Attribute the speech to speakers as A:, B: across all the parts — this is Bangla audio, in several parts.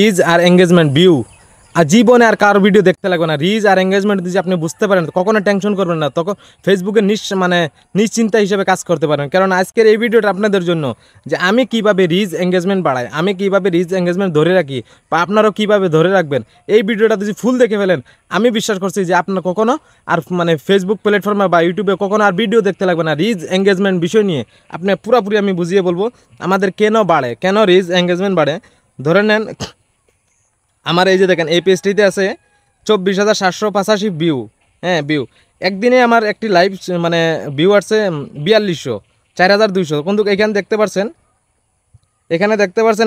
A: রিচ আর এঙ্গেজমেন্ট ভিউ আর জীবনে আর কারো ভিডিও দেখতে লাগবে না। রিচ আর এঙ্গেজমেন্ট যদি আপনি বুঝতে পারেন কখনো টেনশন করবেন না, তখন ফেসবুকে নিশ্চিন্তা হিসেবে কাজ করতে পারেন। কারণ আজকের এই ভিডিওটা আপনাদের জন্য যে আমি কিভাবে রিচ এঙ্গেজমেন্ট বাড়াই, আমি কিভাবে রিচ এঙ্গেজমেন্ট ধরে রাখি বা আপনারাও কীভাবে ধরে রাখবেন। এই ভিডিওটা যদি ফুল দেখে ফেলেন, আমি বিশ্বাস করছি যে আপনার কখনো আর ফেসবুক প্ল্যাটফর্মে বা ইউটিউবে কখনো আর ভিডিও দেখতে লাগবে না। রিচ এঙ্গেজমেন্ট বিষয় নিয়ে আপনি পুরোপুরি আমি বুঝিয়ে বলবো আমাদের কেন বাড়ে, কেন রিচ এঙ্গেজমেন্ট বাড়ে। ধরে নেন আমার এই যে দেখেন এই পেজটিতে আছে 24,785 ভিউ। হ্যাঁ ভিউ, একদিনে আমার একটি লাইভ ভিউ আসছে 4200, 4200। কিন্তু এখানে দেখতে পাচ্ছেন,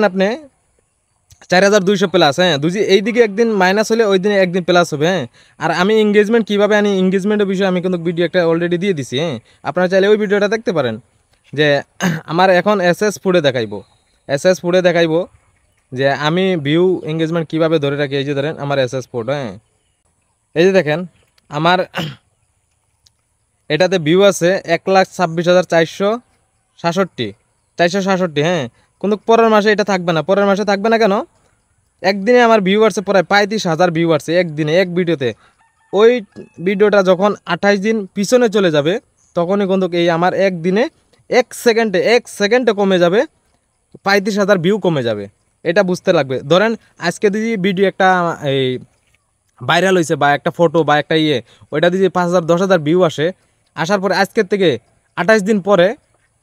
A: আপনি 4200 প্লাস। হ্যাঁ এইদিকে একদিন মাইনাস হলে ওই দিনে একদিন প্লাস হবে। হ্যাঁ, আর আমি এঙ্গেজমেন্ট কীভাবে আনি, এঙ্গেজমেন্টের বিষয়ে আমি কিন্তু ভিডিও একটা অলরেডি দিয়ে দিছি। হ্যাঁ, আপনারা চাইলে ওই ভিডিওটা দেখতে পারেন। যে আমার এখন এসএস ফুডে দেখাইবো যে আমি ভিউ এঙ্গেজমেন্ট কীভাবে ধরে রাখি। এই যে ধরেন আমার এসএস ফুড। হ্যাঁ, এই যে দেখেন আমার এটাতে ভিউ আছে 1,26,467। হ্যাঁ, কিন্তু পরের মাসে এটা থাকবে না। পরের মাসে থাকবে না কেন? একদিনে আমার ভিউ আসছে প্রায় 35,000 ভিউ আসছে একদিনে, এক ভিডিওতে। ওই ভিডিওটা যখন 28 দিন পিছনে চলে যাবে তখনই কিন্তু এই আমার একদিনে এক সেকেন্ডে কমে যাবে, 35,000 ভিউ কমে যাবে। এটা বুঝতে লাগবে। ধরেন আজকে যদি ভিডিও একটা এই ভাইরাল হয়েছে বা একটা ফটো বা একটা ওইটা যদি 5,000 10,000 ভিউ আসার পরে আজকের থেকে 28 দিন পরে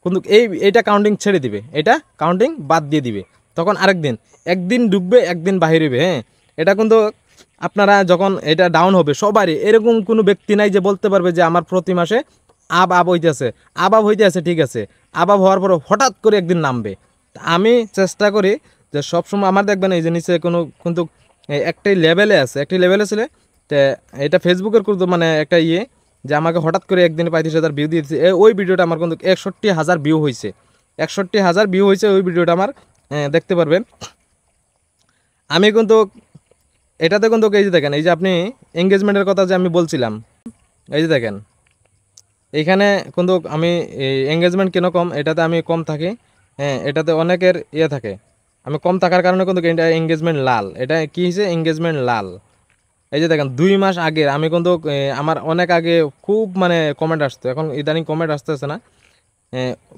A: কিন্তু এইটা কাউন্টিং ছেড়ে দিবে, এটা কাউন্টিং বাদ দিয়ে দিবে। তখন একদিন ডুববে, একদিন বাহির হইবে। হ্যাঁ, এটা কিন্তু আপনারা যখন এটা ডাউন হবে সবারই, এরকম কোনো ব্যক্তি নাই যে বলতে পারবে যে আমার প্রতি মাসে আপ হইতে আছে। ঠিক আছে, আপ হওয়ার পর হঠাৎ করে একদিন নামবে। আমি চেষ্টা করি যে সবসময় আমার দেখবেন এই যে নিচে কিন্তু একটাই লেভেলে ছিল। তো এটা ফেসবুকের কিন্তু একটা যে আমাকে হঠাৎ করে একদিনে 35,000 ভিউ দিয়েছে। ওই ভিডিওটা আমার কিন্তু 61,000 ভিউ হয়েছে। 61,000 ভিউ হয়েছে ওই ভিডিওটা আমার, দেখতে পারবেন। আমি কিন্তু এটাতে কিন্তু এই যে দেখেন, এই যে আপনি এঙ্গেজমেন্টের কথা যে আমি বলছিলাম, এই যে দেখেন এইখানে কিন্তু আমি এঙ্গেজমেন্ট কেন কম, এটাতে আমি কম থাকি। হ্যাঁ, এটাতে অনেকের থাকে। আমি কম থাকার কারণে কিন্তু এটা এঙ্গেজমেন্ট লাল। এটা কি হয়েছে? এঙ্গেজমেন্ট লাল। এই যে দেখেন 2 মাস আগে আমি কিন্তু আমার অনেক আগে খুব কমেন্ট আসতো, এখন ইদানিং কমেন্ট আসতেছে না।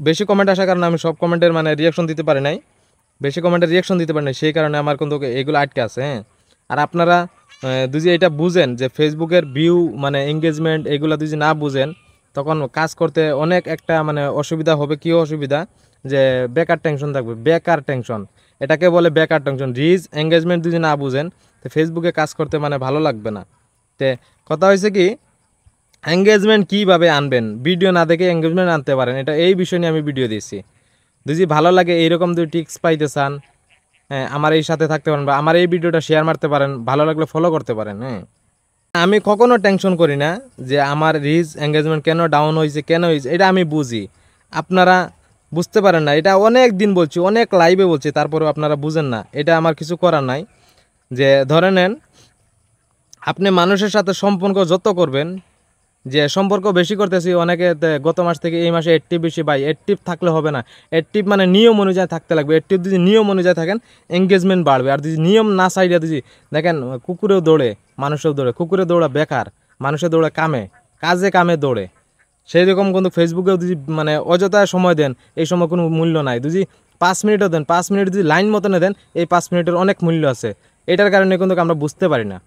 A: বেশি কমেন্ট আসার কারণে আমি সব কমেন্টের রিয়াকশন দিতে পারি নাই, সেই কারণে আমার কিন্তু এগুলো আটকে আছে। হ্যাঁ, আর আপনারা যদি এটা বুঝেন যে ফেসবুকের ভিউ এঙ্গেজমেন্ট এগুলো যদি না বুঝেন তখন কাজ করতে অনেক একটা অসুবিধা হবে। কি অসুবিধা? যে বেকার টেনশন থাকবে, বেকার টেনশন, এটাকে বলে বেকার টেনশন। রিচ এঙ্গেজমেন্ট যদি না বুঝেন তো ফেসবুকে কাজ করতে ভালো লাগবে না। তে কথা হয়েছে কি, এঙ্গেজমেন্ট কীভাবে আনবেন, ভিডিও না দেখে এঙ্গেজমেন্ট আনতে পারেন, এটা এই বিষয় নিয়ে আমি ভিডিও দিয়েছি। যদি ভালো লাগে এইরকম যদি টিপস পাইতে চান, হ্যাঁ, আমার এই সাথে থাকতে পারেন বা আমার এই ভিডিওটা শেয়ার মারতে পারেন, ভালো লাগলে ফলো করতে পারেন। হ্যাঁ, আমি কখনো টেনশন করি না যে আমার রিচ এঙ্গেজমেন্ট কেন ডাউন হয়েছে, এটা আমি বুঝি। আপনারা বুঝতে পারেন না, এটা অনেক দিন বলছি, অনেক লাইভে বলছি, তারপরেও আপনারা বুঝেন না। এটা আমার কিছু করার নাই। যে ধরে নেন আপনি মানুষের সাথে সম্পর্ক যত করবেন, যে সম্পর্ক বেশি করতেছি অনেকে গত মাস থেকে এই মাসে অ্যাক্টিভ বেশি, ভাই অ্যাক্টিভ থাকলে হবে না। অ্যাক্টিভ নিয়ম অনুযায়ী থাকতে লাগবে। অ্যাক্টিভ যদি নিয়ম অনুযায়ী থাকেন এঙ্গেজমেন্ট বাড়বে। আর যদি নিয়ম না সাইডে যদি দেখেন কুকুরেও দৌড়ে মানুষেও দৌড়ে, কুকুরে দৌড়া বেকার, মানুষের দৌড়ে কামে দৌড়ে। সেই রকম কিন্তু ফেসবুকেও যদি অযথা সময় দেন, এই সময় কোনো মূল্য নাই। যদি 5 মিনিটও দেন, 5 মিনিট যদি লাইন মতনে দেন, এই 5 মিনিটের অনেক মূল্য আছে। এটার কারণে কিন্তু আমরা বুঝতে পারি না।